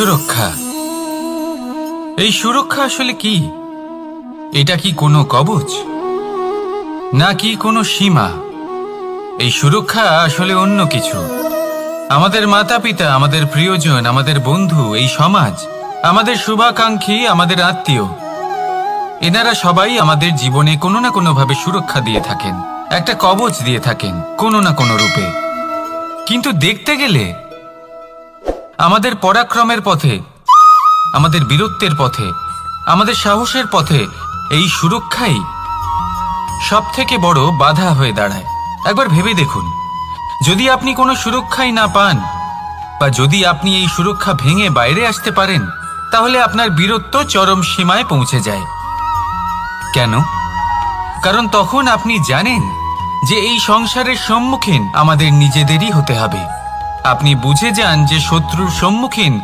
সুরক্ষা। এই সুরক্ষা আসলে কি? এটা কি কোনো কবচ নাকি কোনো সীমা? এই সুরক্ষা আসলে অন্য কিছু। আমাদের মাতা পিতা, আমাদের প্রিয়জন, আমাদের বন্ধু, এই সমাজ, আমাদের শুভাকাঙ্ক্ষী, আমাদের আত্মীয়, এনারা সবাই আমাদের জীবনে কোনো না কোনোভাবে সুরক্ষা দিয়ে থাকেন, একটা কবচ দিয়ে থাকেন কোনো না কোনো রূপে। কিন্তু দেখতে গেলে আমাদের পরাক্রমের পথে, আমাদের বীরত্বের পথে, আমাদের সাহসের পথে এই সুরক্ষাই সবথেকে বড় বাধা হয়ে দাঁড়ায়। একবার ভেবে দেখুন, যদি আপনি কোনো সুরক্ষাই না পান, বা যদি আপনি এই সুরক্ষা ভেঙে বাইরে আসতে পারেন, তাহলে আপনার বীরত্ব চরম সীমায় পৌঁছে যায়। কেন? কারণ তখন আপনি জানেন যে এই সংসারের সম্মুখীন আমাদের নিজেদেরই হতে হবে। আপনি বুঝে যান যে শত্রুর সম্মুখীন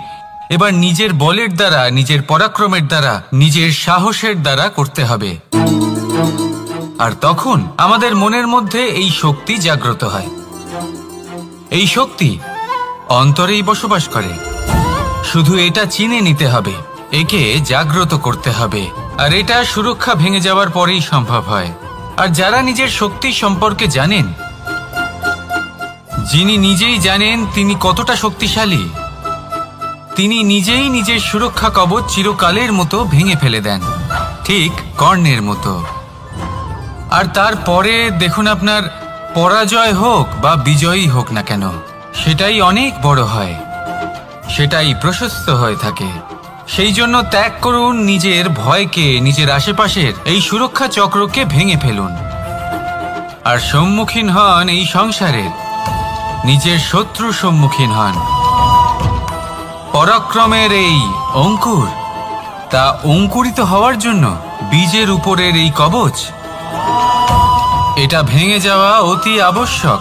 এবার নিজের বলের দ্বারা, নিজের পরাক্রমের দ্বারা, নিজের সাহসের দ্বারা করতে হবে। আর তখন আমাদের মনের মধ্যে এই শক্তি জাগ্রত হয়। এই শক্তি অন্তরেই বসবাস করে। শুধু এটা চিনে নিতে হবে, একে জাগ্রত করতে হবে। আর এটা সুরক্ষা ভেঙে যাওয়ার পরেই সম্ভব হয়। আর যারা নিজের শক্তি সম্পর্কে জানেন, যিনি নিজেই জানেন তিনি কতটা শক্তিশালী, তিনি নিজেই নিজের সুরক্ষা কবচ চিরকালের মতো ভেঙে ফেলে দেন, ঠিক কর্ণের মতো। আর তারপরে দেখুন, আপনার পরাজয় হোক বা বিজয়ী হোক না কেন, সেটাই অনেক বড় হয়, সেটাই প্রশস্ত হয়ে থাকে। সেই জন্য ত্যাগ করুন নিজের ভয়কে, নিজের আশেপাশের এই সুরক্ষা চক্রকে ভেঙে ফেলুন, আর সম্মুখীন হন এই সংসারের নিজের শত্রু সম্মুখীন হন। পরাক্রমের এই অঙ্কুর, তা অঙ্কুরিত হওয়ার জন্য বীজের উপরের এই কবচ, এটা ভেঙে যাওয়া অতি আবশ্যক।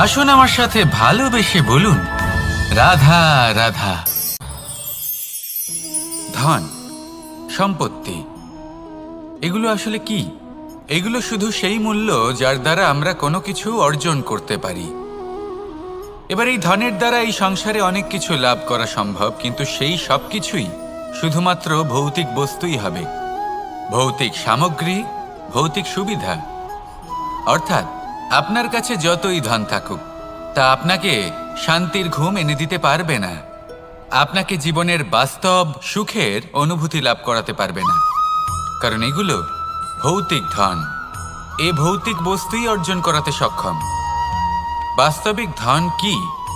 আসুন আমার সাথে ভালোবেসে বলুন, রাধা রাধা। ধন, সম্পত্তি, এগুলো আসলে কি? এগুলো শুধু সেই মূল্য যার দ্বারা আমরা কোনো কিছু অর্জন করতে পারি। এবার এই ধনের দ্বারা এই সংসারে অনেক কিছু লাভ করা সম্ভব, কিন্তু সেই সব কিছুই শুধুমাত্র ভৌতিক বস্তুই হবে, ভৌতিক সামগ্রী, ভৌতিক সুবিধা। অর্থাৎ আপনার কাছে যতই ধন থাকুক, তা আপনাকে শান্তির ঘুম এনে দিতে পারবে না, আপনাকে জীবনের বাস্তব সুখের অনুভূতি লাভ করাতে পারবে না, কারণ এগুলো ভৌতিক ধন। এ ভৌতিক বস্তুই অর্জন করাতে সক্ষম। বাস্তবিক ধন কি?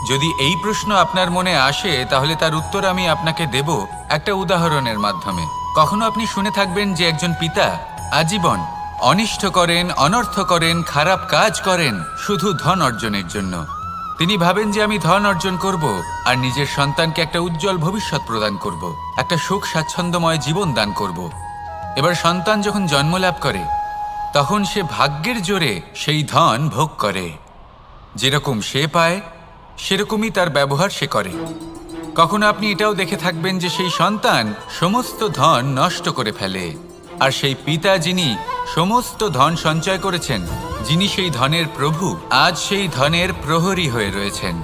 যদি এই প্রশ্ন আপনার মনে আসে, তাহলে তার উত্তর আমি আপনাকে দেব একটা উদাহরণের মাধ্যমে। কখনো আপনি শুনে থাকবেন যে একজন পিতা আজীবন অনিষ্ট করেন, অনর্থ করেন, খারাপ কাজ করেন শুধু ধন অর্জনের জন্য। তিনি ভাবেন যে আমি ধন অর্জন করব আর নিজের সন্তানকে একটা উজ্জ্বল ভবিষ্যৎ প্রদান করব, একটা সুখ স্বাচ্ছন্দ্যময় জীবন দান করব। এবার সন্তান যখন জন্ম লাভ করে, তখন সে ভাগ্যের জোরে সেই ধন ভোগ করে। যেরকম সে পায় সেরকমই তার ব্যবহার সে করে। কখনো আপনি এটাও দেখে থাকবেন যে সেই সন্তান সমস্ত ধন নষ্ট করে ফেলে, আর সেই পিতা যিনি সমস্ত ধন সঞ্চয় করেছেন, যিনি সেই ধনের প্রভু, আজ সেই ধনের প্রহরী হয়ে রয়েছেন।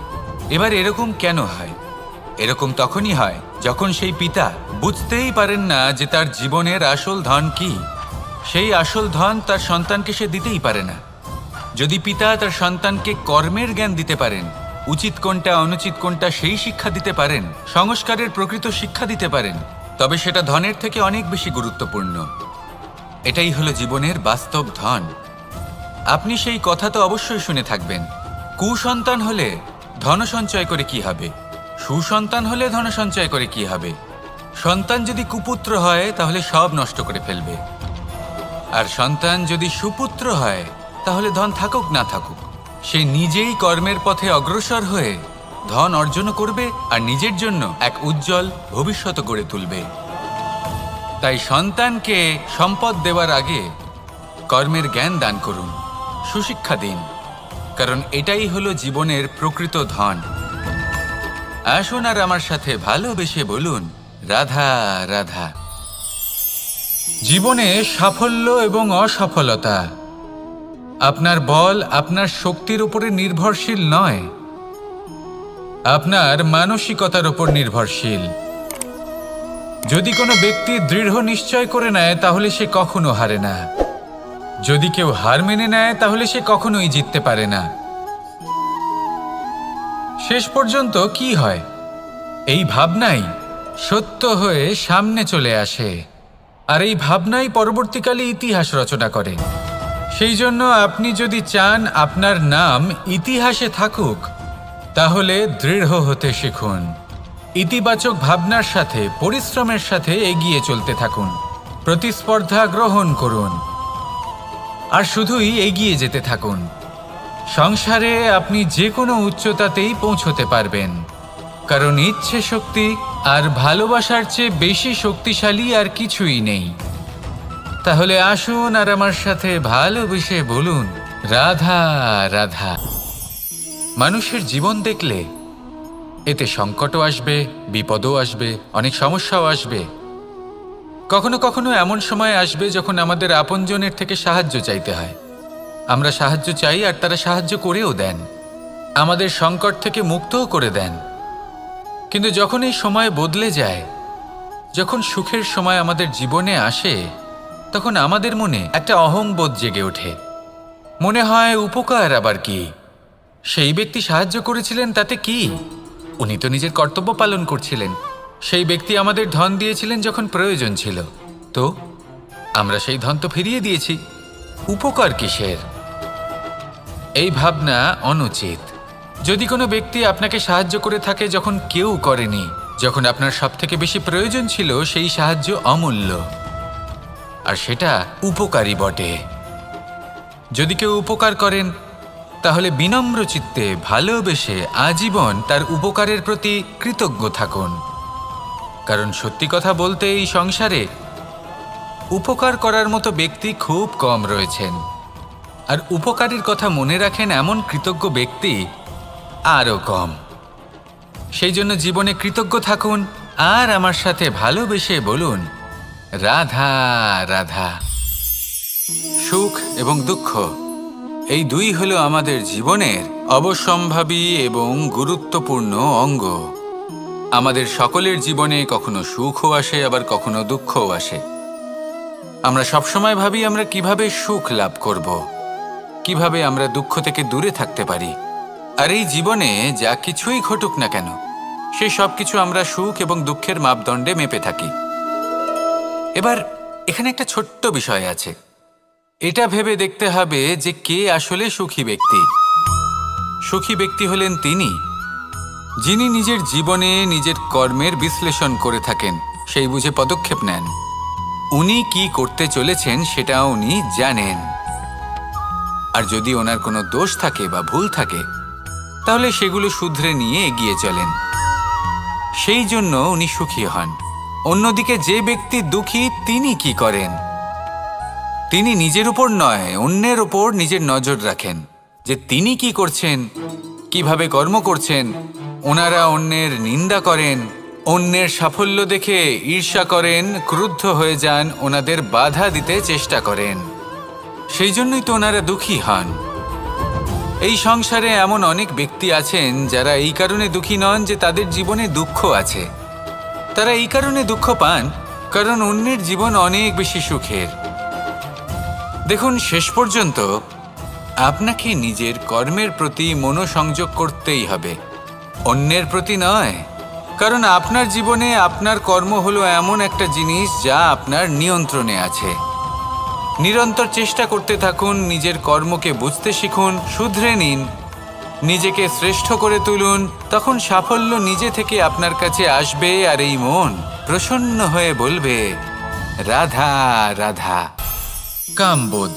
এবার এরকম কেন হয়? এরকম তখনই হয় যখন সেই পিতা বুঝতেই পারেন না যে তার জীবনের আসল ধন কি। সেই আসল ধন তার সন্তানকে সে দিতেই পারে না। যদি পিতা তার সন্তানকে কর্মের জ্ঞান দিতে পারেন, উচিত কোনটা অনুচিত কোনটা সেই শিক্ষা দিতে পারেন, সংস্কারের প্রকৃত শিক্ষা দিতে পারেন, তবে সেটা ধনের থেকে অনেক বেশি গুরুত্বপূর্ণ। এটাই হলো জীবনের বাস্তব ধন। আপনি সেই কথা তো অবশ্যই শুনে থাকবেন, কুসন্তান হলে ধন সঞ্চয় করে কি হবে, সুসন্তান হলে ধন সঞ্চয় করে কি হবে। সন্তান যদি কুপুত্র হয় তাহলে সব নষ্ট করে ফেলবে, আর সন্তান যদি সুপুত্র হয় তাহলে ধন থাকুক না থাকুক, সে নিজেই কর্মের পথে অগ্রসর হয়ে ধন অর্জন করবে আর নিজের জন্য এক উজ্জ্বল ভবিষ্যৎ গড়ে তুলবে। তাই সন্তানকে সম্পদ দেওয়ার আগে কর্মের জ্ঞান দান করুন, সুশিক্ষা দিন, কারণ এটাই হলো জীবনের প্রকৃত ধন। আসুন আর আমার সাথে ভালোবেসে বলুন, রাধা রাধা। জীবনে সাফল্য এবং অসফলতা আপনার বল, আপনার শক্তির উপরে নির্ভরশীল নয়, আপনার মানসিকতার উপর নির্ভরশীল। যদি কোনো ব্যক্তি দৃঢ় নিশ্চয় করে নেয় তাহলে সে কখনো হারে না। যদি কেউ হার মেনে নেয় তাহলে সে কখনোই জিততে পারে না। শেষ পর্যন্ত কি হয়, এই ভাবনাই সত্য হয়ে সামনে চলে আসে, আর এই ভাবনাই পরবর্তীকালে ইতিহাস রচনা করে। সেই জন্য আপনি যদি চান আপনার নাম ইতিহাসে থাকুক, তাহলে দৃঢ় হতে শিখুন। ইতিবাচক ভাবনার সাথে, পরিশ্রমের সাথে এগিয়ে চলতে থাকুন। প্রতিস্পর্ধা গ্রহণ করুন আর শুধুই এগিয়ে যেতে থাকুন। সংসারে আপনি যে কোনো উচ্চতাতেই পৌঁছতে পারবেন, কারণ ইচ্ছে শক্তি আর ভালোবাসার চেয়ে বেশি শক্তিশালী আর কিছুই নেই। তাহলে আসুন আর আমার সাথে ভালোবেসে বলুন, রাধা রাধা। মানুষের জীবন দেখলে এতে সংকটও আসবে, বিপদও আসবে, অনেক সমস্যাও আসবে। কখনো কখনো এমন সময় আসবে যখন আমাদের আপনজনের থেকে সাহায্য চাইতে হয়। আমরা সাহায্য চাই আর তারা সাহায্য করেও দেন, আমাদের সংকট থেকে মুক্তও করে দেন। কিন্তু যখন এই সময় বদলে যায়, যখন সুখের সময় আমাদের জীবনে আসে, তখন আমাদের মনে একটা অহংবোধ জেগে ওঠে। মনে হয় উপকার আবার কি, সেই ব্যক্তি সাহায্য করেছিলেন তাতে কি, উনি তো নিজের কর্তব্য পালন করছিলেন। সেই ব্যক্তি আমাদের ধন দিয়েছিলেন যখন প্রয়োজন ছিল, তো আমরা সেই ধন তো ফিরিয়ে দিয়েছি, উপকার কিসের? এই ভাবনা অনুচিত। যদি কোনো ব্যক্তি আপনাকে সাহায্য করে থাকে যখন কেউ করেনি, যখন আপনার সবথেকে বেশি প্রয়োজন ছিল, সেই সাহায্য অমূল্য আর সেটা উপকারী বটে। যদি কেউ উপকার করেন তাহলে বিনম্র চিত্তে ভালোবেসে আজীবন তার উপকারের প্রতি কৃতজ্ঞ থাকুন। কারণ সত্যি কথা বলতে এই সংসারে উপকার করার মতো ব্যক্তি খুব কম রয়েছেন, আর উপকারীর কথা মনে রাখেন এমন কৃতজ্ঞ ব্যক্তি আরও কম। সেই জন্য জীবনে কৃতজ্ঞ থাকুন আর আমার সাথে ভালোবেসে বলুন, রাধা রাধা। সুখ এবং দুঃখ এই দুই হলো আমাদের জীবনের অবশ্যম্ভাবী এবং গুরুত্বপূর্ণ অঙ্গ। আমাদের সকলের জীবনে কখনো সুখও আসে, আবার কখনো দুঃখও আসে। আমরা সবসময় ভাবি আমরা কিভাবে সুখ লাভ করব, কিভাবে আমরা দুঃখ থেকে দূরে থাকতে পারি। আর এই জীবনে যা কিছুই ঘটুক না কেন, সেই সব কিছু আমরা সুখ এবং দুঃখের মাপদণ্ডে মেপে থাকি। এবার এখানে একটা ছোট্ট বিষয় আছে, এটা ভেবে দেখতে হবে যে কে আসলে সুখী ব্যক্তি। সুখী ব্যক্তি হলেন তিনি যিনি নিজের জীবনে নিজের কর্মের বিশ্লেষণ করে থাকেন, সেই বুঝে পদক্ষেপ নেন। উনি কি করতে চলেছেন সেটা উনি জানেন, আর যদি ওনার কোনো দোষ থাকে বা ভুল থাকে তাহলে সেগুলো শুধরে নিয়ে এগিয়ে চলেন। সেই জন্য উনি সুখী হন। অন্যদিকে যে ব্যক্তি দুঃখী, তিনি কি করেন? তিনি নিজের উপর নয়, অন্যের উপর নিজের নজর রাখেন যে তিনি কি করছেন, কিভাবে কর্ম করছেন। ওনারা অন্যের নিন্দা করেন, অন্যের সাফল্য দেখে ঈর্ষা করেন, ক্রুদ্ধ হয়ে যান, ওনাদের বাধা দিতে চেষ্টা করেন। সেই জন্যই তো ওনারা দুঃখী হন। এই সংসারে এমন অনেক ব্যক্তি আছেন যারা এই কারণে দুঃখী নন যে তাদের জীবনে দুঃখ আছে। তারা এই কারণে দুঃখ পান কারণ অন্যের জীবন অনেক বেশি সুখের। দেখুন, শেষ পর্যন্ত আপনাকে নিজের কর্মের প্রতি মনোসংযোগ করতেই হবে, অন্যের প্রতি নয়। কারণ আপনার জীবনে আপনার কর্ম হলো এমন একটা জিনিস যা আপনার নিয়ন্ত্রণে আছে। নিরন্তর চেষ্টা করতে থাকুন, নিজের কর্মকে বুঝতে শিখুন, শুধরে নিন, নিজেকে শ্রেষ্ঠ করে তুলুন। তখন সাফল্য নিজে থেকে আপনার কাছে আসবে, আর এই মন প্রসন্ন হয়ে বলবে, রাধা রাধা। কামবোধ,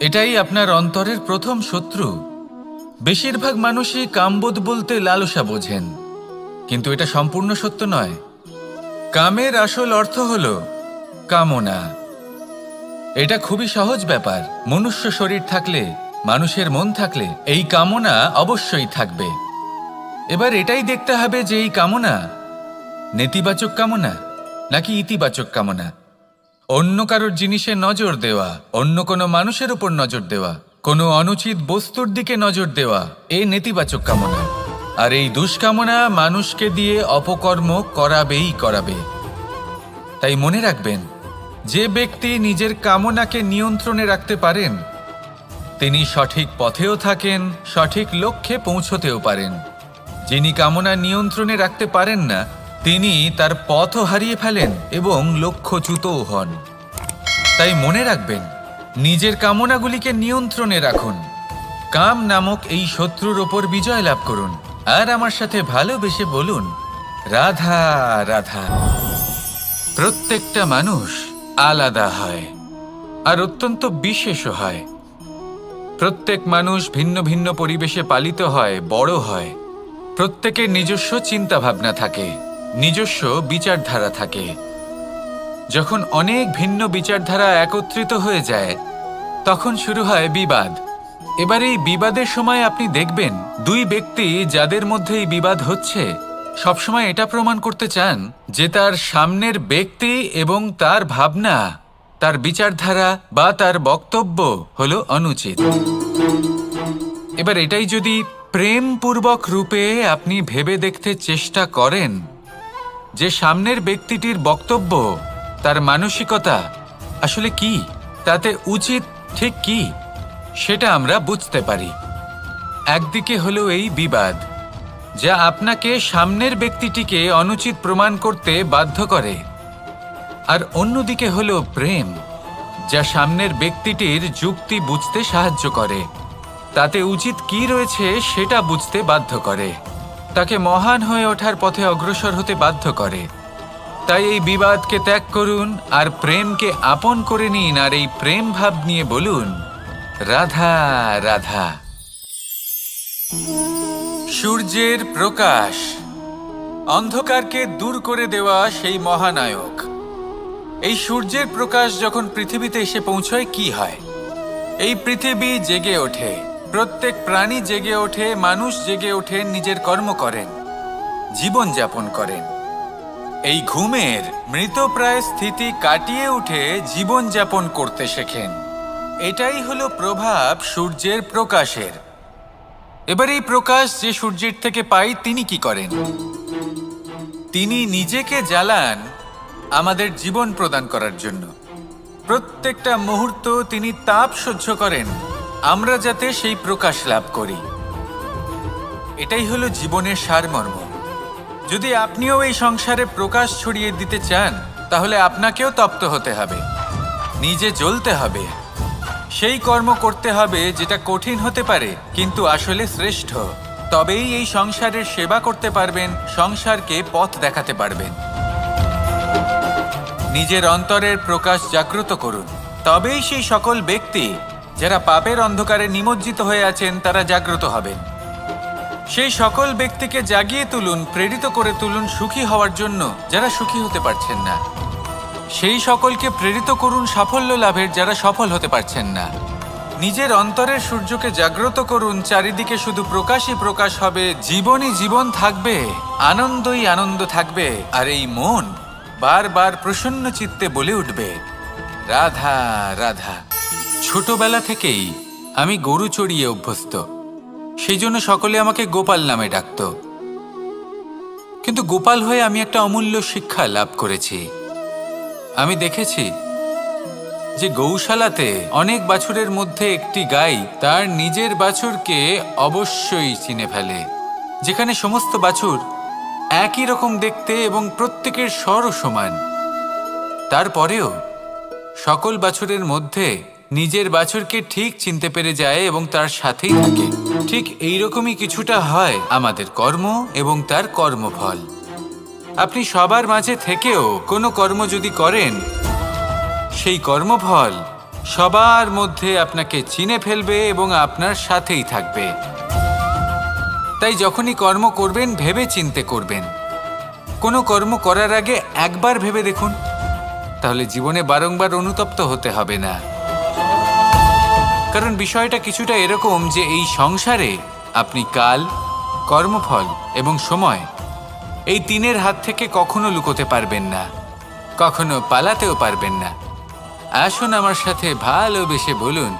এটাই আপনার অন্তরের প্রথম শত্রু। বেশিরভাগ মানুষই কামবোধ বলতে লালসা বোঝেন, কিন্তু এটা সম্পূর্ণ সত্য নয়। কামের আসল অর্থ হলো কামনা। এটা খুবই সহজ ব্যাপার। মনুষ্য শরীর থাকলে, মানুষের মন থাকলে এই কামনা অবশ্যই থাকবে। এবার এটাই দেখতে হবে যে এই কামনা নেতিবাচক কামনা নাকি ইতিবাচক কামনা। অন্য কারোর জিনিসে নজর দেওয়া, অন্য কোনো মানুষের উপর নজর দেওয়া, কোনো অনুচিত বস্তুর দিকে নজর দেওয়া, এই নেতিবাচক কামনা। আর এই দুষ্কামনা মানুষকে দিয়ে অপকর্ম করাবেই করাবে। তাই মনে রাখবেন, যে ব্যক্তি নিজের কামনাকে নিয়ন্ত্রণে রাখতে পারেন তিনি সঠিক পথেও থাকেন, সঠিক লক্ষ্যে পৌঁছতেও পারেন। যিনি কামনা নিয়ন্ত্রণে রাখতে পারেন না তিনি তার পথও হারিয়ে ফেলেন এবং লক্ষ্যচ্যুতও হন। তাই মনে রাখবেন, নিজের কামনাগুলিকে নিয়ন্ত্রণে রাখুন, কাম নামক এই শত্রুর ওপর বিজয় লাভ করুন, আর আমার সাথে ভালোবেসে বলুন, রাধা রাধা। প্রত্যেকটা মানুষ আলাদা হয় আর অত্যন্ত বিশেষও হয়। প্রত্যেক মানুষ ভিন্ন ভিন্ন পরিবেশে পালিত হয়, বড় হয়। প্রত্যেকের নিজস্ব চিন্তাভাবনা থাকে, নিজস্ব বিচারধারা থাকে। যখন অনেক ভিন্ন বিচারধারা একত্রিত হয়ে যায় তখন শুরু হয় বিবাদ। এবার এই বিবাদের সময় আপনি দেখবেন দুই ব্যক্তি যাদের মধ্যে এই বিবাদ হচ্ছে সবসময় এটা প্রমাণ করতে চান যে তার সামনের ব্যক্তি এবং তার ভাবনা, তার বিচারধারা বা তার বক্তব্য হলো অনুচিত। এবার এটাই যদি প্রেমপূর্বক রূপে আপনি ভেবে দেখতে চেষ্টা করেন যে সামনের ব্যক্তিটির বক্তব্য, তার মানসিকতা আসলে কি, তাতে উচিত ঠিক কি, সেটা আমরা বুঝতে পারি। একদিকে হলো এই বিবাদ যা আপনাকে সামনের ব্যক্তিটিকে অনুচিত প্রমাণ করতে বাধ্য করে, আর অন্যদিকে হলো প্রেম যা সামনের ব্যক্তিটির যুক্তি বুঝতে সাহায্য করে, তাতে উচিত কি রয়েছে সেটা বুঝতে বাধ্য করে, তাকে মহান হয়ে ওঠার পথে অগ্রসর হতে বাধ্য করে। তাই এই বিবাদকে ত্যাগ করুন আর প্রেমকে আপন করে নিন, আর এই প্রেম ভাব নিয়ে বলুন, রাধা রাধা। সূর্যের প্রকাশ অন্ধকারকে দূর করে দেওয়া সেই মহানায়ক। এই সূর্যের প্রকাশ যখন পৃথিবীতে এসে পৌঁছয় কি হয়? এই পৃথিবী জেগে ওঠে, প্রত্যেক প্রাণী জেগে ওঠে, মানুষ জেগে ওঠে, নিজের কর্ম করেন, জীবন যাপন করেন। এই ঘুমের মৃতপ্রায় স্থিতি কাটিয়ে উঠে জীবন যাপন করতে শেখেন। এটাই হলো প্রভাব সূর্যের প্রকাশের। এবার এই প্রকাশ যে সূর্যের থেকে পাই তিনি কি করেন? তিনি নিজেকে জ্বালান আমাদের জীবন প্রদান করার জন্য। প্রত্যেকটা মুহূর্ত তিনি তাপ সহ্য করেন আমরা যাতে সেই প্রকাশ লাভ করি। এটাই হলো জীবনের সারমর্ম। যদি আপনিও এই সংসারে প্রকাশ ছড়িয়ে দিতে চান তাহলে আপনাকেও তপ্ত হতে হবে, নিজে জ্বলতে হবে, সেই কর্ম করতে হবে যেটা কঠিন হতে পারে কিন্তু আসলে শ্রেষ্ঠ। তবেই এই সংসারের সেবা করতে পারবেন, সংসারকে পথ দেখাতে পারবেন। নিজের অন্তরের প্রকাশ জাগ্রত করুন, তবেই সেই সকল ব্যক্তি যারা পাপের অন্ধকারে নিমজ্জিত হয়ে আছেন তারা জাগ্রত হবেন। সেই সকল ব্যক্তিকে জাগিয়ে তুলুন, প্রেরিত করে তুলুন সুখী হওয়ার জন্য যারা সুখী হতে পারছেন না। সেই সকলকে প্রেরিত করুন সাফল্য লাভের যারা সফল হতে পারছেন না। নিজের অন্তরের সূর্যকে জাগ্রত করুন, চারিদিকে শুধু প্রকাশই প্রকাশ হবে, জীবনই জীবন থাকবে, আনন্দই আনন্দ থাকবে, আর এই মন বারবার প্রসন্ন চিত্তে বলে উঠবে, রাধা রাধা। ছোটবেলা থেকেই আমি গরু চড়িয়ে অভ্যস্ত, সেই জন্য সকলে আমাকে গোপাল নামে ডাকত। কিন্তু গোপাল হয়ে আমি একটা অমূল্য শিক্ষা লাভ করেছি। আমি দেখেছি যে গৌশালাতে অনেক বাছুরের মধ্যে একটি গাই তার নিজের বাছুরকে অবশ্যই চিনে ফেলে। যেখানে সমস্ত বাছুর একই রকম দেখতে এবং প্রত্যেকের স্বরও সমান, তারপরেও সকল বাছুরের মধ্যে নিজের বাছুরকে ঠিক চিনতে পেরে যায় এবং তার সাথেই থাকে। ঠিক এইরকমই কিছুটা হয় আমাদের কর্ম এবং তার কর্মফল। আপনি সবার মাঝে থেকেও কোনো কর্ম যদি করেন, সেই কর্মফল সবার মধ্যে আপনাকে চিনে ফেলবে এবং আপনার সাথেই থাকবে। তাই যখনই কর্ম করবেন ভেবে চিন্তে করবেন। কোনো কর্ম করার আগে একবার ভেবে দেখুন, তাহলে জীবনে বারংবার অনুতপ্ত হতে হবে না। কারণ বিষয়টা কিছুটা এরকম যে এই সংসারে আপনি কাল, কর্মফল এবং সময় এই তিনের হাত থেকে কখনো লুকোতে পারবেন না, কখনো পালাতেও পারবেন না। আসুন আমার সাথে ভালোবেসে বলুন,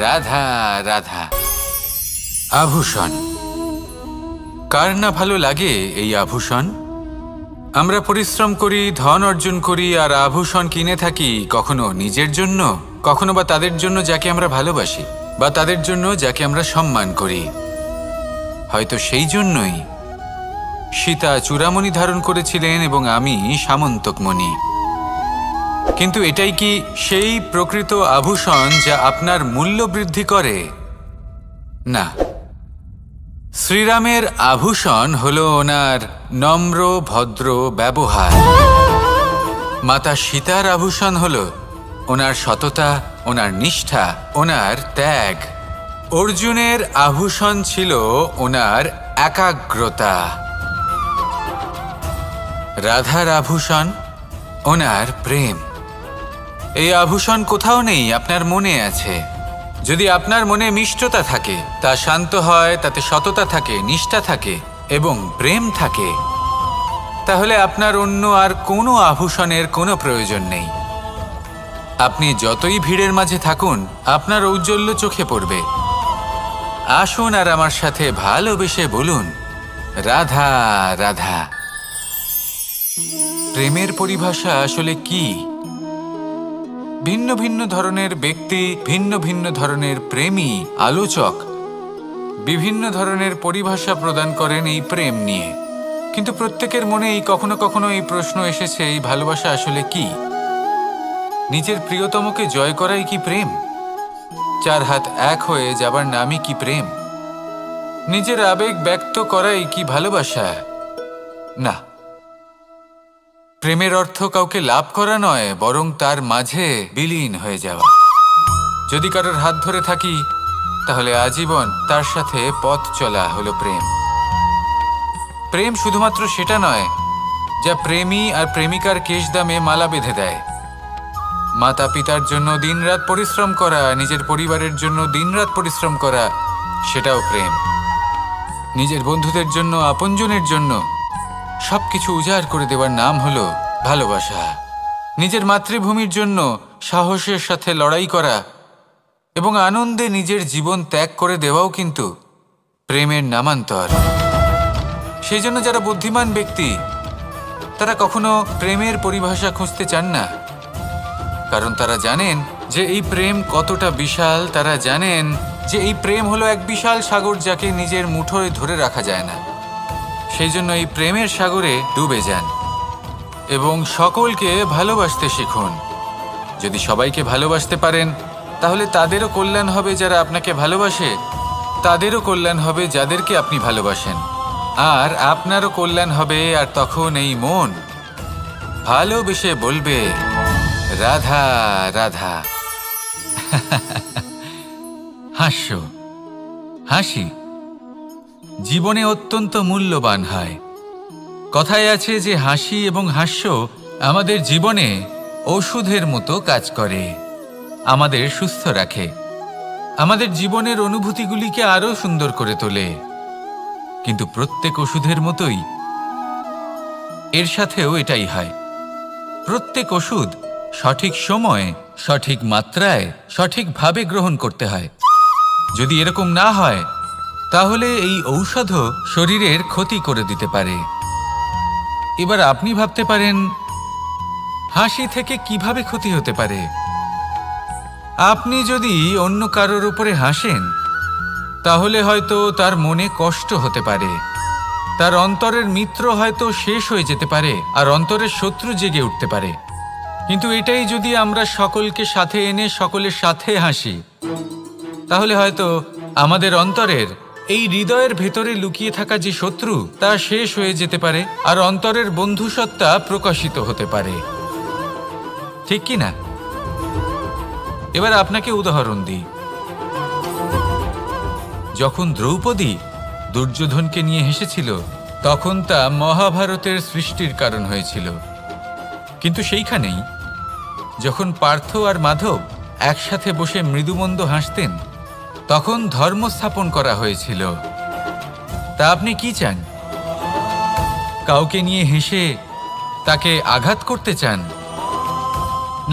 রাধা রাধা। আভূষণ কার না ভালো লাগে এই আভূষণ? আমরা পরিশ্রম করি, ধন অর্জন করি আর আভূষণ কিনে থাকি, কখনো নিজের জন্য, কখনো বা তাদের জন্য যাকে আমরা ভালোবাসি, বা তাদের জন্য যাকে আমরা সম্মান করি। হয়তো সেই জন্যই সীতা চূড়ামণি ধারণ করেছিলেন এবং আমি সামন্তকমণি। কিন্তু এটাই কি সেই প্রকৃত আভূষণ যা আপনার মূল্য বৃদ্ধি করে? না। শ্রীরামের আভূষণ হলো ওনার নম্র ভদ্র ব্যবহার। মাতা সীতার আভূষণ হলো ওনার সততা, ওনার নিষ্ঠা, ওনার ত্যাগ। অর্জুনের আভূষণ ছিল ওনার একাগ্রতা। রাধার আভূষণ ওনার প্রেম। এই আভূষণ কোথাও নেই, আপনার মনে আছে। যদি আপনার মনে মিষ্টতা থাকে, তা শান্ত হয়, তাতে সততা থাকে, নিষ্ঠা থাকে এবং প্রেম থাকে, তাহলে আপনার অন্য আর কোনো আভূষণের কোনো প্রয়োজন নেই। আপনি যতই ভিড়ের মাঝে থাকুন, আপনার ঔজ্জ্বল্য চোখে পড়বে। আসুন আর আমার সাথে ভালোবেসে বলুন, রাধা রাধা। প্রেমের পরিভাষা আসলে কি? ভিন্ন ভিন্ন ধরনের ব্যক্তি, ভিন্ন ভিন্ন ধরনের প্রেমী, আলোচক বিভিন্ন ধরনের পরিভাষা প্রদান করেন এই প্রেম নিয়ে। কিন্তু প্রত্যেকের মনেই কখনো কখনো এই প্রশ্ন এসেছে, এই ভালোবাসা আসলে কি? নিজের প্রিয়তমকে জয় করাই কি প্রেম? চার হাত এক হয়ে যাবার নামই কি প্রেম? নিজের আবেগ ব্যক্ত করাই কি ভালোবাসা? না। প্রেমের অর্থ কাউকে লাভ করা নয়, বরং তার মাঝে বিলীন হয়ে যাওয়া। যদি কারোর হাত ধরে থাকি, তাহলে আজীবন তার সাথে পথ চলা হলো প্রেম। প্রেম শুধুমাত্র সেটা নয় যা প্রেমী আর প্রেমিকার কেশদামে মালা বেঁধে দেয়। মাতা পিতার জন্য দিনরাত পরিশ্রম করা, নিজের পরিবারের জন্য দিনরাত পরিশ্রম করা, সেটাও প্রেম। নিজের বন্ধুদের জন্য, আপনজনের জন্য সবকিছু উজাড় করে দেওয়ার নাম হলো ভালোবাসা। নিজের মাতৃভূমির জন্য সাহসের সাথে লড়াই করা এবং আনন্দে নিজের জীবন ত্যাগ করে দেওয়াও কিন্তু প্রেমের নামান্তর। সেই জন্য যারা বুদ্ধিমান ব্যক্তি, তারা কখনো প্রেমের পরিভাষা খুঁজতে চান না, কারণ তারা জানেন যে এই প্রেম কতটা বিশাল। তারা জানেন যে এই প্রেম হলো এক বিশাল সাগর, যাকে নিজের মুঠোয় ধরে রাখা যায় না। সেই জন্য এই প্রেমের সাগরে ডুবে যান এবং সকলকে ভালোবাসতে শিখুন। যদি সবাইকে ভালোবাসতে পারেন, তাহলে তাদেরও কল্যাণ হবে যারা আপনাকে ভালোবাসে, তাদেরও কল্যাণ হবে যাদেরকে আপনি ভালোবাসেন, আর আপনারও কল্যাণ হবে। আর তখন এই মন ভালোবেসে বলবে, রাধা রাধা। হাস্য, হাসি জীবনে অত্যন্ত মূল্যবান হয়। কথায় আছে যে হাসি এবং হাস্য আমাদের জীবনে ওষুধের মতো কাজ করে, আমাদের সুস্থ রাখে, আমাদের জীবনের অনুভূতিগুলিকে আরো সুন্দর করে তোলে। কিন্তু প্রত্যেক ওষুধের মতোই এর সাথেও এটাই হয়। প্রত্যেক ওষুধ সঠিক সময়ে, সঠিক মাত্রায়, সঠিকভাবে গ্রহণ করতে হয়। যদি এরকম না হয়, তাহলে এই ঔষধও শরীরের ক্ষতি করে দিতে পারে। এবার আপনি ভাবতে পারেন, হাসি থেকে কিভাবে ক্ষতি হতে পারে? আপনি যদি অন্য কারোর উপরে হাসেন, তাহলে হয়তো তার মনে কষ্ট হতে পারে, তার অন্তরের মিত্র হয়তো শেষ হয়ে যেতে পারে, আর অন্তরের শত্রু জেগে উঠতে পারে। কিন্তু এটাই যদি আমরা সকলকে সাথে এনে সকলের সাথে হাসি, তাহলে হয়তো আমাদের অন্তরের, এই হৃদয়ের ভেতরে লুকিয়ে থাকা যে শত্রু, তা শেষ হয়ে যেতে পারে, আর অন্তরের বন্ধুসত্তা প্রকাশিত হতে পারে। ঠিক কি না? এবার আপনাকে উদাহরণ দিই। যখন দ্রৌপদী দুর্যোধনকে নিয়ে হেসেছিল, তখন তা মহাভারতের সৃষ্টির কারণ হয়েছিল। কিন্তু সেইখানেই যখন পার্থ আর মাধব একসাথে বসে মৃদুমন্দ হাসতেন, তখন ধর্ম স্থাপন করা হয়েছিল। তা আপনি কি চান? কাউকে নিয়ে হেসে তাকে আঘাত করতে চান,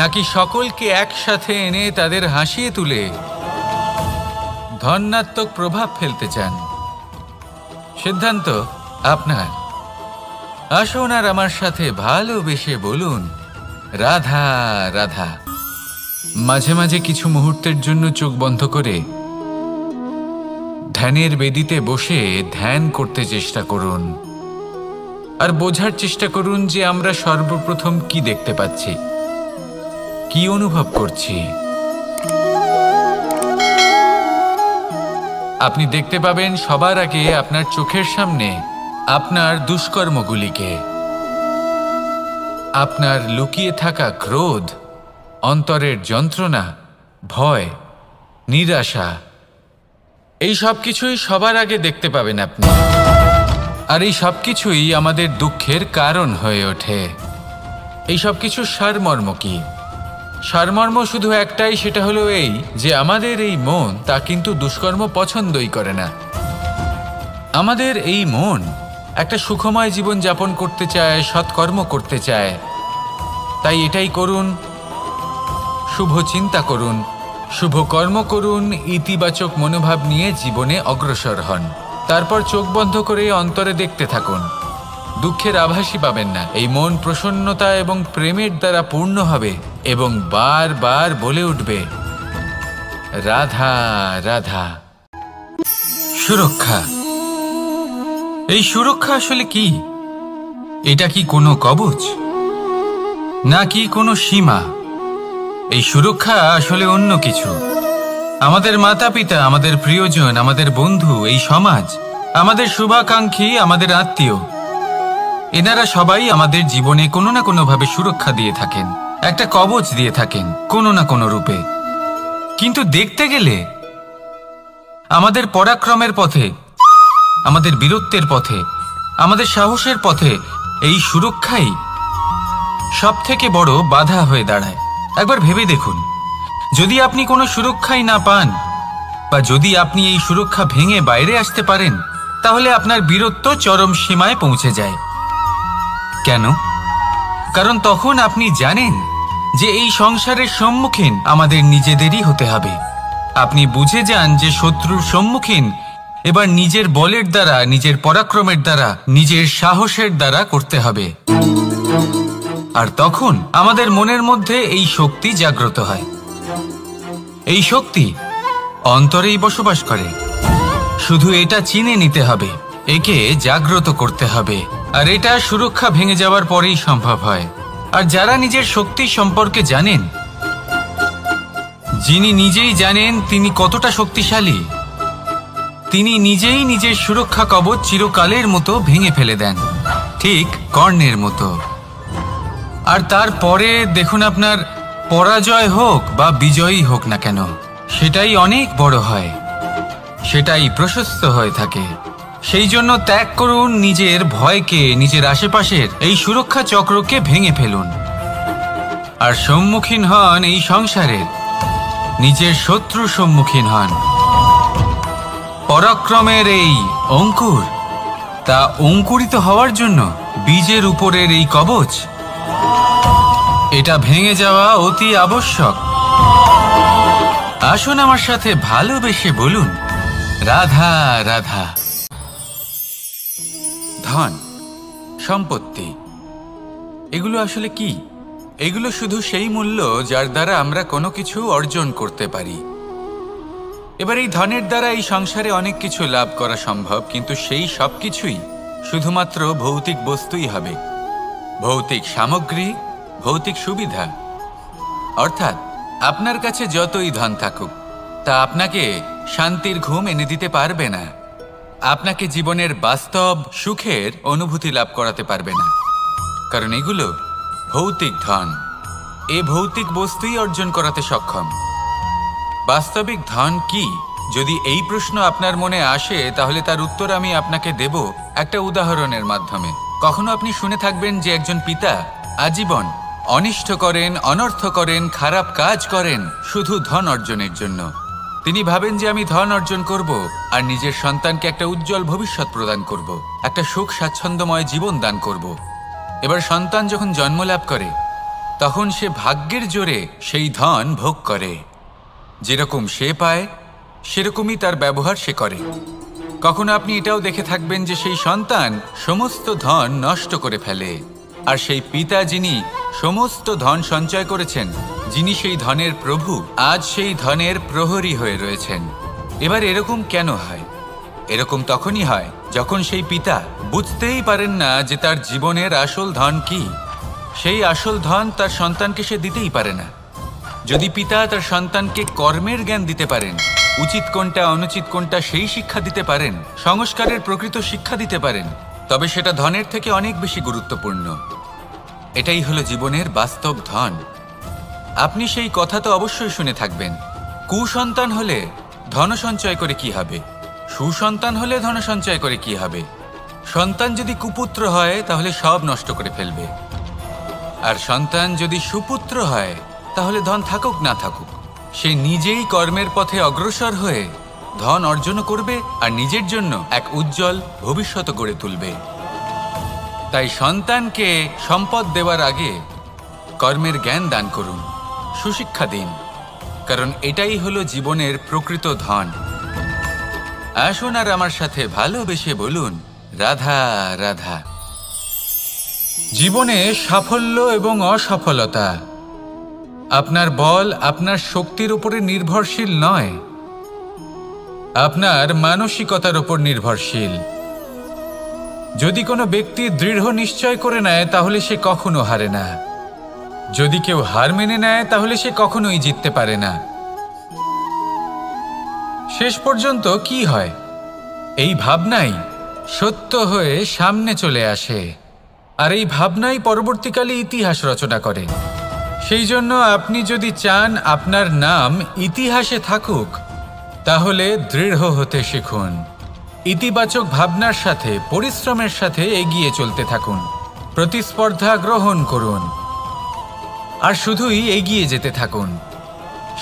নাকি সকলকে একসাথে এনে তাদের হাসিয়ে তুলে ধনাত্মক প্রভাব ফেলতে চান? সিদ্ধান্ত আপনার। আসুন আর আমার সাথে ভালোবেসে বলুন রাধা রাধা। মাঝে মাঝে কিছু মুহূর্তের জন্য চোখ বন্ধ করে ধ্যানের বেদিতে বসে ধ্যান করতে চেষ্টা করুন আর বোঝার চেষ্টা করুন যে আমরা সর্বপ্রথম কি দেখতে পাচ্ছি, কি অনুভব করছি। আপনি দেখতে পাবেন সবার আগে আপনার চোখের সামনে আপনার দুষ্কর্মগুলিকে, আপনার লুকিয়ে থাকা ক্রোধ, অন্তরের যন্ত্রণা, ভয়, নিরাশা, এই সব কিছুই সবার আগে দেখতে পাবেন আপনি। আর এই সব কিছুই আমাদের দুঃখের কারণ হয়ে ওঠে। এই সব কিছু সারমর্ম কি? সারমর্ম শুধু একটাই, সেটা হলো এই যে আমাদের এই মন তা কিন্তু দুষ্কর্ম পছন্দই করে না। আমাদের এই মন একটা সুখময় জীবন যাপন করতে চায়, সৎকর্ম করতে চায়। তাই এটাই করুন, শুভ চিন্তা করুন, শুভ কর্ম করুন, ইতিবাচক মনোভাব নিয়ে জীবনে অগ্রসর হন। তারপর চোখ বন্ধ করে অন্তরে দেখতে থাকুন। দুঃখের আভাসই পাবেন না। এই মন প্রসন্নতা এবং প্রেমের দ্বারা পূর্ণ হবে এবং বারবার বলে উঠবে রাধা রাধা। সুরক্ষা। এই সুরক্ষা আসলে কি? এটা কি কোনো কবচ নাকি কোনো সীমা? এই সুরক্ষা আসলে অন্য কিছু। আমাদের মাতা পিতা, আমাদের প্রিয়জন, আমাদের বন্ধু, এই সমাজ, আমাদের শুভাকাঙ্ক্ষী, আমাদের আত্মীয়, এনারা সবাই আমাদের জীবনে কোনো না কোনোভাবে সুরক্ষা দিয়ে থাকেন, একটা কবচ দিয়ে থাকেন কোনো না কোনো রূপে। কিন্তু দেখতে গেলে আমাদের পরাক্রমের পথে, আমাদের বীরত্বের পথে, আমাদের সাহসের পথে এই সুরক্ষাই সবথেকে বড় বাধা হয়ে দাঁড়ায়। একবার ভেবে দেখুন, যদি আপনি কোনো সুরক্ষাই না পান বা যদি আপনি এই সুরক্ষা ভেঙে বাইরে আসতে পারেন, তাহলে আপনার বীরত্ব চরম সীমায় পৌঁছে যায়। কেন? কারণ তখন আপনি জানেন যে এই সংসারের সম্মুখীন আমাদের নিজেদেরই হতে হবে। আপনি বুঝে যান যে শত্রুর সম্মুখীন এবার নিজের বলের দ্বারা, নিজের পরাক্রমের দ্বারা, নিজের সাহসের দ্বারা করতে হবে। আর তখন আমাদের মনের মধ্যে এই শক্তি জাগ্রত হয়। এই শক্তি অন্তরেই বসবাস করে। শুধু এটা চিনে নিতে হবে, একে জাগ্রত করতে হবে। আর এটা সুরক্ষা ভেঙে যাওয়ার পরেই সম্ভব হয়। আর যারা নিজের শক্তি সম্পর্কে জানেন, যিনি নিজেই জানেন তিনি কতটা শক্তিশালী, তিনি নিজেই নিজের সুরক্ষা কবচ চিরকালের মতো ভেঙে ফেলে দেন, ঠিক কর্ণের মতো। আর তারপরে দেখুন, আপনার পরাজয় হোক বা বিজয়ী হোক না কেন, সেটাই অনেক বড় হয়, সেটাই প্রশস্ত হয়ে থাকে। সেই জন্য ত্যাগ করুন নিজের ভয়কে, নিজের আশেপাশের এই সুরক্ষা চক্রকে ভেঙে ফেলুন আর সম্মুখীন হন এই সংসারের নিজের শত্রু সম্মুখীন হন। পরাক্রমের এই অঙ্কুর, তা অঙ্কুরিত হওয়ার জন্য বীজের উপরের এই কবচ, এটা ভেঙে যাওয়া অতি আবশ্যক। আসুন আমার সাথে ভালোবেসে বলুন রাধা রাধা। ধন, সম্পত্তি, এগুলো আসলে কি? এগুলো শুধু সেই মূল্য যার দ্বারা আমরা কোনো কিছু অর্জন করতে পারি। এবার এই ধনের দ্বারা এই সংসারে অনেক কিছু লাভ করা সম্ভব, কিন্তু সেই সব কিছুই শুধুমাত্র ভৌতিক বস্তুই হবে, ভৌতিক সামগ্রী, ভৌতিক সুবিধা। অর্থাৎ আপনার কাছে যতই ধন থাকুক, তা আপনাকে শান্তির ঘুম এনে দিতে পারবে না, আপনাকে জীবনের বাস্তব সুখের অনুভূতি লাভ করাতে পারবে না, কারণ এগুলো ভৌতিক ধন। এ ভৌতিক বস্তুই অর্জন করাতে সক্ষম। বাস্তবিক ধন কি? যদি এই প্রশ্ন আপনার মনে আসে, তাহলে তার উত্তর আমি আপনাকে দেব একটা উদাহরণের মাধ্যমে। কখনো আপনি শুনে থাকবেন যে একজন পিতা আজীবন অনিষ্ট করেন, অনর্থ করেন, খারাপ কাজ করেন শুধু ধন অর্জনের জন্য। তিনি ভাবেন যে আমি ধন অর্জন করব আর নিজের সন্তানকে একটা উজ্জ্বল ভবিষ্যৎ প্রদান করব, একটা সুখ স্বাচ্ছন্দ্যময় জীবন দান করব। এবার সন্তান যখন জন্ম লাভ করে, তখন সে ভাগ্যের জোরে সেই ধন ভোগ করে। যেরকম সে পায় সেরকমই তার ব্যবহার সে করে। কখনো আপনি এটাও দেখে থাকবেন যে সেই সন্তান সমস্ত ধন নষ্ট করে ফেলে, আর সেই পিতা যিনি সমস্ত ধন সঞ্চয় করেছেন, যিনি সেই ধনের প্রভু, আজ সেই ধনের প্রহরী হয়ে রয়েছেন। এবার এরকম কেন হয়? এরকম তখনই হয় যখন সেই পিতা বুঝতেই পারেন না যে তার জীবনের আসল ধন কি। সেই আসল ধন তার সন্তানকে সে দিতেই পারে না। যদি পিতা তার সন্তানকে কর্মের জ্ঞান দিতে পারেন, উচিত কোনটা অনুচিত কোনটা সেই শিক্ষা দিতে পারেন, সংস্কারের প্রকৃত শিক্ষা দিতে পারেন, তবে সেটা ধনের থেকে অনেক বেশি গুরুত্বপূর্ণ। এটাই হলো জীবনের বাস্তব ধন। আপনি সেই কথা তো অবশ্যই শুনে থাকবেন, কুসন্তান হলে ধন সঞ্চয় করে কি হবে, সুসন্তান হলে ধন সঞ্চয় করে কি হবে। সন্তান যদি কুপুত্র হয় তাহলে সব নষ্ট করে ফেলবে, আর সন্তান যদি সুপুত্র হয় তাহলে ধন থাকুক না থাকুক সে নিজেই কর্মের পথে অগ্রসর হয়ে ধন অর্জন করবে আর নিজের জন্য এক উজ্জ্বল ভবিষ্যৎ গড়ে তুলবে। তাই সন্তানকে সম্পদ দেওয়ার আগে কর্মের জ্ঞান দান করুন, সুশিক্ষা দিন, কারণ এটাই হলো জীবনের প্রকৃত ধন। আসুন আর আমার সাথে ভালোবেসে বলুন, রাধা রাধা। জীবনে সাফল্য এবং অসফলতা আপনার বল, আপনার শক্তির উপরে নির্ভরশীল নয়, আপনার মানসিকতার উপর নির্ভরশীল। যদি কোনো ব্যক্তি দৃঢ় নিশ্চয় করে নেয় তাহলে সে কখনো হারে না। যদি কেউ হার মেনে নেয় তাহলে সে কখনোই জিততে পারে না। শেষ পর্যন্ত কি হয়? এই ভাবনাই সত্য হয়ে সামনে চলে আসে, আর এই ভাবনাই পরবর্তীকালে ইতিহাস রচনা করে। সেই জন্য আপনি যদি চান আপনার নাম ইতিহাসে থাকুক, তাহলে দৃঢ় হতে শিখুন। ইতিবাচক ভাবনার সাথে, পরিশ্রমের সাথে এগিয়ে চলতে থাকুন। প্রতিস্পর্ধা গ্রহণ করুন আর শুধুই এগিয়ে যেতে থাকুন।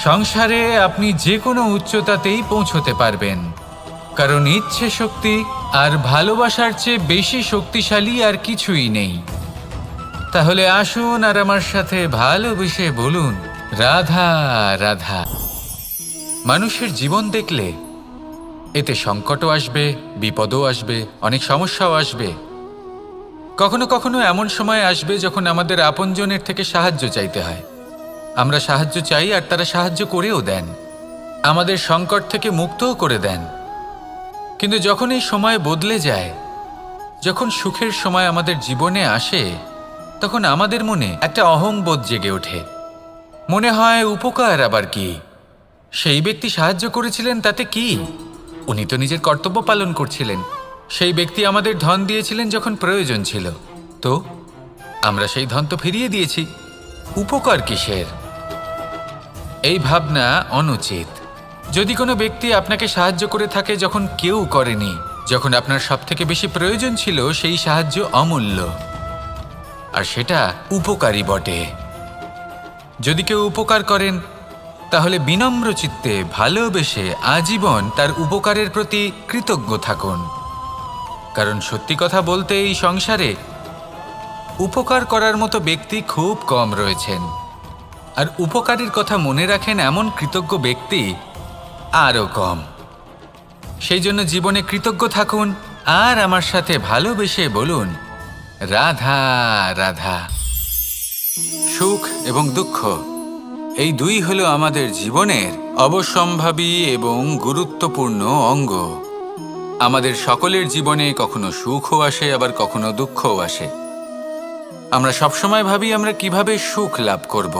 সংসারে আপনি যে কোনো উচ্চতাতেই পৌঁছতে পারবেন, কারণ ইচ্ছে শক্তি আর ভালোবাসার চেয়ে বেশি শক্তিশালী আর কিছুই নেই। তাহলে আসুন আর আমার সাথে ভালোবেসে বলুন, রাধা রাধা। মানুষের জীবন দেখলে এতে সংকটও আসবে, বিপদও আসবে, অনেক সমস্যাও আসবে। কখনো কখনো এমন সময় আসবে যখন আমাদের আপনজনের থেকে সাহায্য চাইতে হয়। আমরা সাহায্য চাই আর তারা সাহায্য করেও দেন, আমাদের সংকট থেকে মুক্তও করে দেন। কিন্তু যখন এই সময় বদলে যায়, যখন সুখের সময় আমাদের জীবনে আসে, তখন আমাদের মনে একটা অহংবোধ জেগে ওঠে। মনে হয় উপকার আবার কি, সেই ব্যক্তি সাহায্য করেছিলেন তাতে কি, উনি তো নিজের কর্তব্য পালন করছিলেন। সেই ব্যক্তি আমাদের ধন দিয়েছিলেন যখন প্রয়োজন ছিল, তো আমরা সেই ধন তো ফিরিয়ে দিয়েছি, উপকার কিসের? এই ভাবনা অনুচিত। যদি কোনো ব্যক্তি আপনাকে সাহায্য করে থাকে যখন কেউ করেনি, যখন আপনার সবথেকে বেশি প্রয়োজন ছিল, সেই সাহায্য অমূল্য, আর সেটা উপকারী বটে। যদি কেউ উপকার করেন তাহলে বিনম্র চিত্তে ভালোবেসে আজীবন তার উপকারের প্রতি কৃতজ্ঞ থাকুন। কারণ সত্যি কথা বলতে এই সংসারে উপকার করার মতো ব্যক্তি খুব কম রয়েছেন, আর উপকারীর কথা মনে রাখেন এমন কৃতজ্ঞ ব্যক্তি আরও কম। সেই জন্য জীবনে কৃতজ্ঞ থাকুন আর আমার সাথে ভালোবেসে বলুন, রাধা রাধা। সুখ এবং দুঃখ এই দুই হলো আমাদের জীবনের অবশ্যম্ভাবী এবং গুরুত্বপূর্ণ অঙ্গ। আমাদের সকলের জীবনে কখনো সুখও আসে, আবার কখনো দুঃখও আসে। আমরা সবসময় ভাবি আমরা কিভাবে সুখ লাভ করব,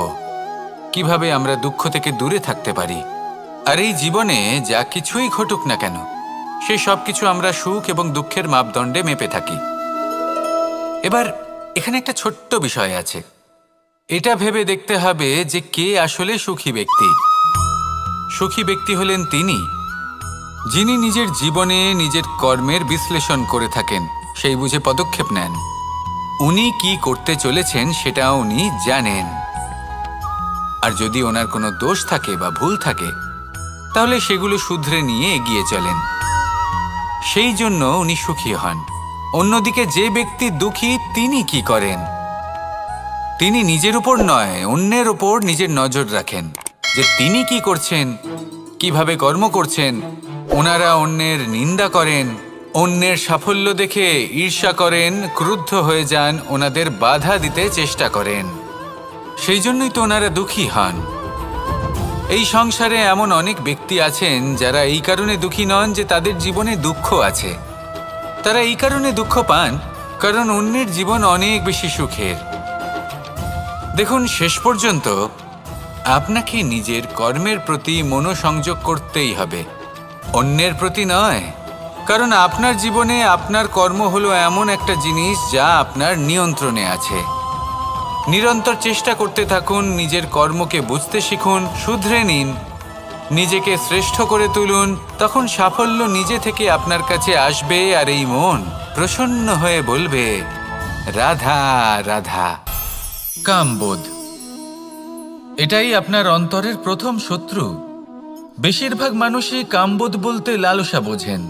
কিভাবে আমরা দুঃখ থেকে দূরে থাকতে পারি। আর এই জীবনে যা কিছুই ঘটুক না কেন, সেই সব কিছু আমরা সুখ এবং দুঃখের মাপদণ্ডে মেপে থাকি। এবার এখানে একটা ছোট্ট বিষয় আছে, এটা ভেবে দেখতে হবে যে কে আসলে সুখী ব্যক্তি। সুখী ব্যক্তি হলেন তিনি যিনি নিজের জীবনে নিজের কর্মের বিশ্লেষণ করে থাকেন, সেই বুঝে পদক্ষেপ নেন। উনি কি করতে চলেছেন সেটা উনি জানেন, আর যদি ওনার কোনো দোষ থাকে বা ভুল থাকে তাহলে সেগুলো শুধরে নিয়ে এগিয়ে চলেন। সেই জন্য উনি সুখী হন। অন্যদিকে যে ব্যক্তি দুঃখী, তিনি কি করেন? তিনি নিজের উপর নয়, অন্যের উপর নিজের নজর রাখেন যে তিনি কি করছেন, কিভাবে কর্ম করছেন, ওনারা অন্যের নিন্দা করেন, অন্যের সাফল্য দেখে ঈর্ষা করেন, ক্রুদ্ধ হয়ে যান, ওনাদের বাধা দিতে চেষ্টা করেন। সেই জন্যই তো ওনারা দুঃখী হন। এই সংসারে এমন অনেক ব্যক্তি আছেন যারা এই কারণে দুঃখী নন যে তাদের জীবনে দুঃখ আছে। তারা এই কারণে দুঃখ পান কারণ অন্যের জীবন অনেক বেশি সুখের। দেখুন, শেষ পর্যন্ত আপনাকে নিজের কর্মের প্রতি মনোসংযোগ করতেই হবে, অন্যের প্রতি নয়। কারণ আপনার জীবনে আপনার কর্ম হলো এমন একটা জিনিস যা আপনার নিয়ন্ত্রণে আছে। নিরন্তর চেষ্টা করতে থাকুন, নিজের কর্মকে বুঝতে শিখুন, শুধরে নিন, নিজেকে শ্রেষ্ঠ করে তুলুন। তখন সাফল্য নিজে থেকে আপনার কাছে আসবে আর এই মন প্রসন্ন হয়ে বলবে, রাধা রাধা। কামবোধ, এটাই আপনার অন্তরের প্রথম শত্রু। বেশিরভাগ মানুষই কামবোধ বলতে লালসা বোঝেন,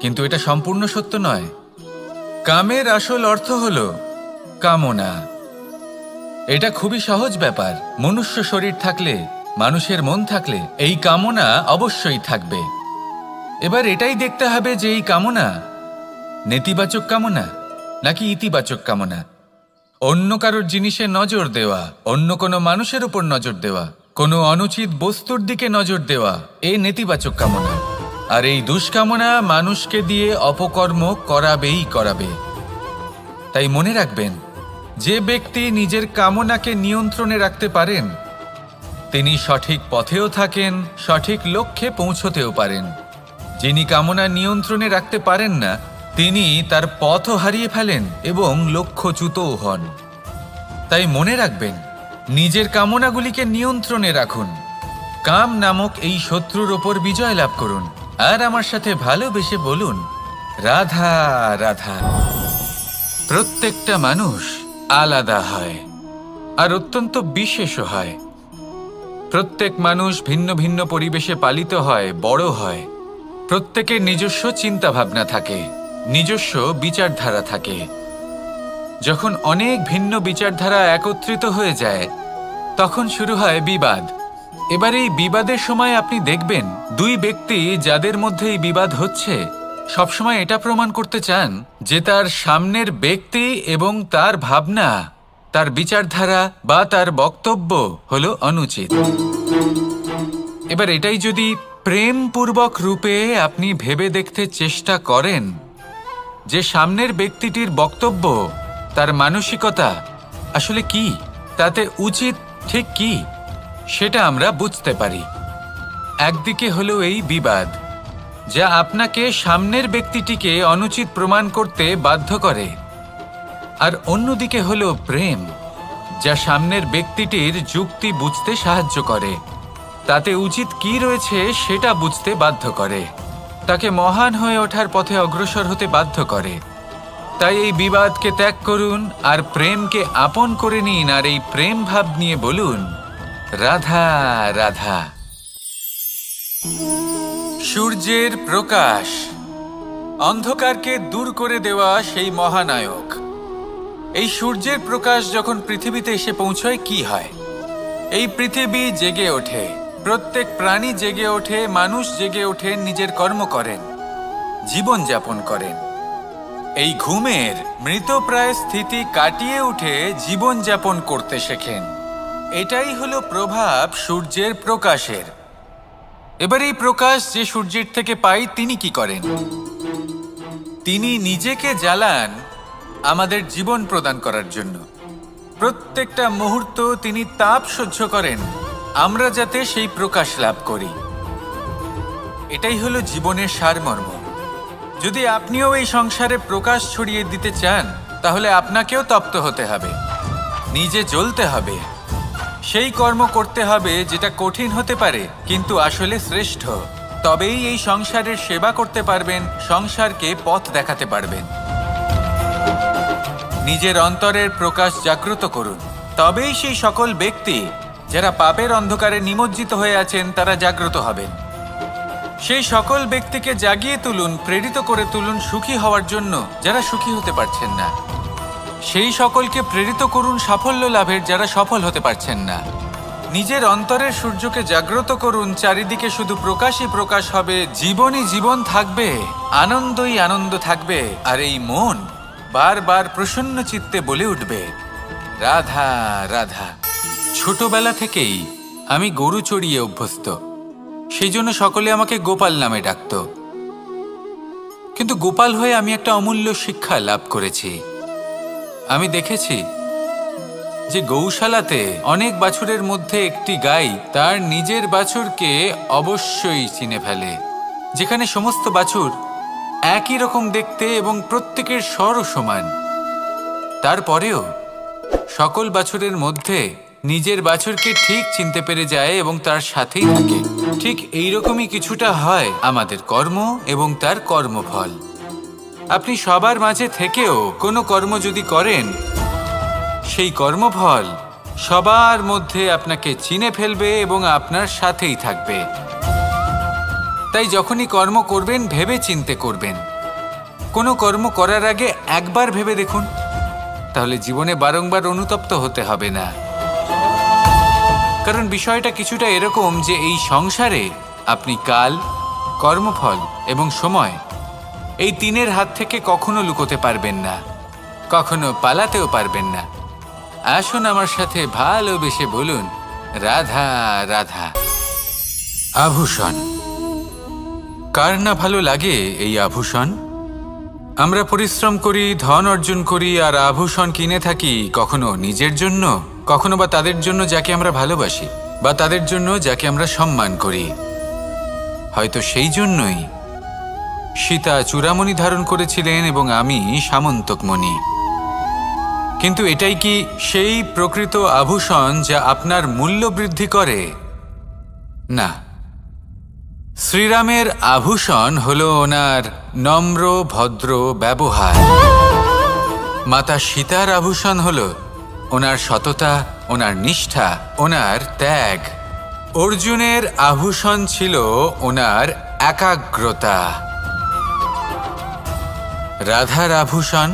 কিন্তু এটা সম্পূর্ণ সত্য নয়। কামের আসল অর্থ হল কামনা। এটা খুবই সহজ ব্যাপার। মনুষ্য শরীর থাকলে, মানুষের মন থাকলে এই কামনা অবশ্যই থাকবে। এবার এটাই দেখতে হবে যে এই কামনা নেতিবাচক কামনা নাকি ইতিবাচক কামনা। অন্য কারোর জিনিসে নজর দেওয়া, অন্য কোনো মানুষের উপর নজর দেওয়া, কোনো অনুচিত বস্তুর দিকে নজর দেওয়া, এ নেতিবাচক কামনা। আর এই দুষ্কামনা মানুষকে দিয়ে অপকর্ম করাবেই করাবে। তাই মনে রাখবেন, যে ব্যক্তি নিজের কামনাকে নিয়ন্ত্রণে রাখতে পারেন তিনি সঠিক পথেও থাকেন, সঠিক লক্ষ্যে পৌঁছতেও পারেন। যিনি কামনা নিয়ন্ত্রণে রাখতে পারেন না তিনি তার পথও হারিয়ে ফেলেন এবং লক্ষ্যচ্যুতও হন। তাই মনে রাখবেন, নিজের কামনাগুলিকে নিয়ন্ত্রণে রাখুন। কাম নামক এই শত্রুর ওপর বিজয় লাভ করুন আর আমার সাথে ভালোবেসে বলুন, রাধা রাধা। প্রত্যেকটা মানুষ আলাদা হয় আর অত্যন্ত বিশেষও হয়। প্রত্যেক মানুষ ভিন্ন ভিন্ন পরিবেশে পালিত হয়, বড় হয়। প্রত্যেকের নিজস্ব চিন্তাভাবনা থাকে, নিজস্ব বিচারধারা থাকে। যখন অনেক ভিন্ন বিচারধারা একত্রিত হয়ে যায় তখন শুরু হয় বিবাদ। এবার এই বিবাদের সময় আপনি দেখবেন দুই ব্যক্তি যাদের মধ্যে এই বিবাদ হচ্ছে সবসময় এটা প্রমাণ করতে চান যে তার সামনের ব্যক্তি এবং তার ভাবনা, তার বিচারধারা বা তার বক্তব্য হলো অনুচিত। এবার এটাই যদি প্রেমপূর্বক রূপে আপনি ভেবে দেখতে চেষ্টা করেন যে সামনের ব্যক্তিটির বক্তব্য, তার মানসিকতা আসলে কি, তাতে উচিত ঠিক কি, সেটা আমরা বুঝতে পারি। একদিকে হলো এই বিবাদ যা আপনাকে সামনের ব্যক্তিটিকে অনুচিত প্রমাণ করতে বাধ্য করে, আর অন্যদিকে হলো প্রেম যা সামনের ব্যক্তিটির যুক্তি বুঝতে সাহায্য করে, তাতে উচিত কি রয়েছে সেটা বুঝতে বাধ্য করে, তাকে মহান হয়ে ওঠার পথে অগ্রসর হতে বাধ্য করে। তাই এই বিবাদকে ত্যাগ করুন আর প্রেমকে আপন করে নিন আর এই প্রেম ভাব নিয়ে বলুন, রাধা রাধা। সূর্যের প্রকাশ, অন্ধকারকে দূর করে দেওয়া সেই মহানায়ক। এই সূর্যের প্রকাশ যখন পৃথিবীতে এসে পৌঁছয় কি হয়? এই পৃথিবী জেগে ওঠে, প্রত্যেক প্রাণী জেগে ওঠে, মানুষ জেগে ওঠেন, নিজের কর্ম করেন, জীবন যাপন করেন। এই ঘুমের মৃতপ্রায় স্থিতি কাটিয়ে উঠে জীবন যাপন করতে শেখেন। এটাই হলো প্রভাব সূর্যের প্রকাশের। এবার এই প্রকাশ যে সূর্যের থেকে পাই তিনি কি করেন? তিনি নিজেকে জ্বালান আমাদের জীবন প্রদান করার জন্য। প্রত্যেকটা মুহূর্ত তিনি তাপ সহ্য করেন আমরা যাতে সেই প্রকাশ লাভ করি। এটাই হলো জীবনের সারমর্ম। যদি আপনিও এই সংসারে প্রকাশ ছড়িয়ে দিতে চান তাহলে আপনাকেও তপ্ত হতে হবে, নিজে জ্বলতে হবে, সেই কর্ম করতে হবে যেটা কঠিন হতে পারে কিন্তু আসলে শ্রেষ্ঠ। তবেই এই সংসারের সেবা করতে পারবেন, সংসারকে পথ দেখাতে পারবেন। নিজের অন্তরের প্রকাশ জাগ্রত করুন, তবেই সেই সকল ব্যক্তি যারা পাপের অন্ধকারে নিমজ্জিত হয়ে আছেন তারা জাগ্রত হবেন। সেই সকল ব্যক্তিকে জাগিয়ে তুলুন, প্রেরিত করে তুলুন সুখী হওয়ার জন্য যারা সুখী হতে পারছেন না। সেই সকলকে প্রেরিত করুন সাফল্য লাভের যারা সফল হতে পারছেন না। নিজের অন্তরের সূর্যকে জাগ্রত করুন, চারিদিকে শুধু প্রকাশই প্রকাশ হবে, জীবনই জীবন থাকবে, আনন্দই আনন্দ থাকবে, আর এই মন বারবার প্রসন্ন চিত্তে বলে উঠবে, রাধা রাধা। ছোটবেলা থেকেই আমি গরু চড়িয়ে অভ্যস্ত, সেই জন্য সকলে আমাকে গোপাল নামে ডাকত। কিন্তু গোপাল হয়ে আমি একটা অমূল্য শিক্ষা লাভ করেছি। আমি দেখেছি যে গৌশালাতে অনেক বাছুরের মধ্যে একটি গাই তার নিজের বাছুরকে অবশ্যই চিনে ফেলে। যেখানে সমস্ত বাছুর একই রকম দেখতে এবং প্রত্যেকের স্বরও সমান, তারপরেও সকল বাছুরের মধ্যে নিজের বাছুরকে ঠিক চিনতে পেরে যায় এবং তার সাথেই থাকে। ঠিক এইরকমই কিছুটা হয় আমাদের কর্ম এবং তার কর্মফল। আপনি সবার মাঝে থেকেও কোনো কর্ম যদি করেন, সেই কর্মফল সবার মধ্যে আপনাকে চিনে ফেলবে এবং আপনার সাথেই থাকবে। তাই যখনই কর্ম করবেন ভেবে চিন্তে করবেন। কোনো কর্ম করার আগে একবার ভেবে দেখুন, তাহলে জীবনে বারংবার অনুতপ্ত হতে হবে না। কারণ বিষয়টা কিছুটা এরকম যে এই সংসারে আপনি কাল, কর্মফল এবং সময়, এই তিনের হাত থেকে কখনো লুকোতে পারবেন না, কখনো পালাতেও পারবেন না। আসুন আমার সাথে ভালোবেসে বলুন, রাধা রাধা। আভূষণ, কার না ভালো লাগে এই আভূষণ? আমরা পরিশ্রম করি, ধন অর্জন করি, আর আভূষণ কিনে থাকি, কখনো নিজের জন্য, কখনো বা তাদের জন্য যাকে আমরা ভালোবাসি, বা তাদের জন্য যাকে আমরা সম্মান করি। হয়তো সেই জন্যই সীতা চূড়ামণি ধারণ করেছিলেন এবং আমি সামন্তকমণি। কিন্তু এটাই কি সেই প্রকৃত আভূষণ যা আপনার মূল্য বৃদ্ধি করে? না। শ্রীরামের আভূষণ হল ওনার নম্র ভদ্র ব্যবহার। মাতা সীতার আভূষণ হল ওনার সততা, ওনার নিষ্ঠা, ওনার ত্যাগ। অর্জুনের আভূষণ ছিল ওনার একাগ্রতা। রাধার আভূষণ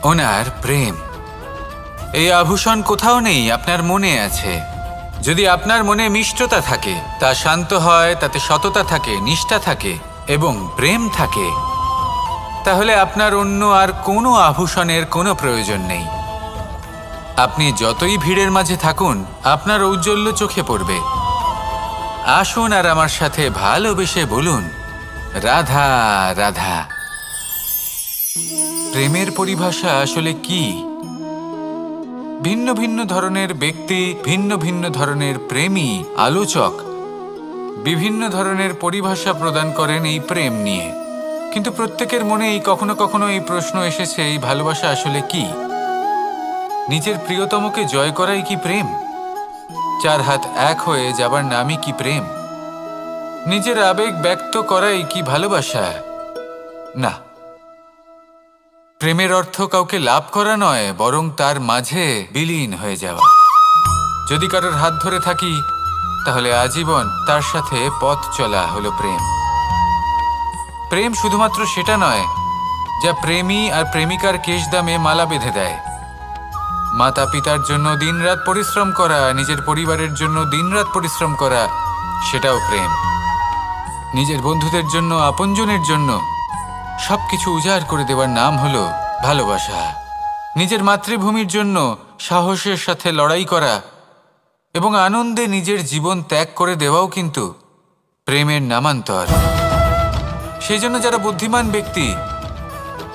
ওনার প্রেম। এই আভূষণ কোথাও নেই, আপনার মনে আছে। যদি আপনার মনে মিষ্টতা থাকে, তা শান্ত হয়, তাতে সততা থাকে, নিষ্ঠা থাকে এবং প্রেম থাকে, তাহলে আপনার অন্য আর কোনো আভূষণের কোনো প্রয়োজন নেই। আপনি যতই ভিড়ের মাঝে থাকুন, আপনার ঔজ্জ্বল্য চোখে পড়বে। আসুন আর আমার সাথে ভালোবেসে বলুন, রাধা রাধা। প্রেমের পরিভাষা আসলে কি? ভিন্ন ভিন্ন ধরনের ব্যক্তি, ভিন্ন ভিন্ন ধরনের প্রেমী, আলোচক বিভিন্ন ধরনের পরিভাষা প্রদান করেন এই প্রেম নিয়ে। কিন্তু প্রত্যেকের মনেই কখনো কখনো এই প্রশ্ন এসেছে, এই ভালোবাসা আসলে কি? নিজের প্রিয়তমকে জয় করাই কি প্রেম? চার হাত এক হয়ে যাবার নামই কি প্রেম? নিজের আবেগ ব্যক্ত করাই কি ভালোবাসা? না। প্রেমের অর্থ কাউকে লাভ করা নয়, বরং তার মাঝে বিলীন হয়ে যাওয়া। যদি কারোর হাত ধরে থাকি, তাহলে আজীবন তার সাথে পথ চলা হলো প্রেম। প্রেম শুধুমাত্র সেটা নয় যা প্রেমী আর প্রেমিকার কেশদামে মালা বেঁধে দেয়। মাতা পিতার জন্য দিনরাত পরিশ্রম করা, নিজের পরিবারের জন্য দিনরাত পরিশ্রম করা, সেটাও প্রেম। নিজের বন্ধুদের জন্য, আপনজনের জন্য সবকিছু উজাড় করে দেওয়ার নাম হলো ভালোবাসা। নিজের মাতৃভূমির জন্য সাহসের সাথে লড়াই করা এবং আনন্দে নিজের জীবন ত্যাগ করে দেওয়াও কিন্তু প্রেমের নামান্তর। সেই জন্য যারা বুদ্ধিমান ব্যক্তি,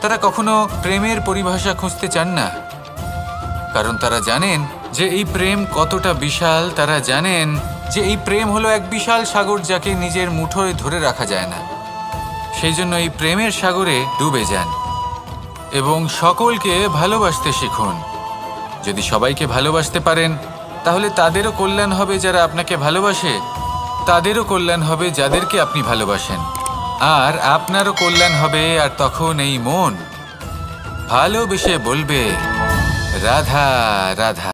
তারা কখনো প্রেমের পরিভাষা খুঁজতে চান না, কারণ তারা জানেন যে এই প্রেম কতটা বিশাল। তারা জানেন যে এই প্রেম হলো এক বিশাল সাগর, যাকে নিজের মুঠোয় ধরে রাখা যায় না। সেই জন্য এই প্রেমের সাগরে ডুবে যান এবং সকলকে ভালোবাসতে শিখুন। যদি সবাইকে ভালোবাসতে পারেন, তাহলে তাদেরও কল্যাণ হবে যারা আপনাকে ভালোবাসে, তাদেরও কল্যাণ হবে যাদেরকে আপনি ভালোবাসেন, আর আপনারও কল্যাণ হবে। আর তখন এই মন ভালোবেসে বলবে, রাধা রাধা।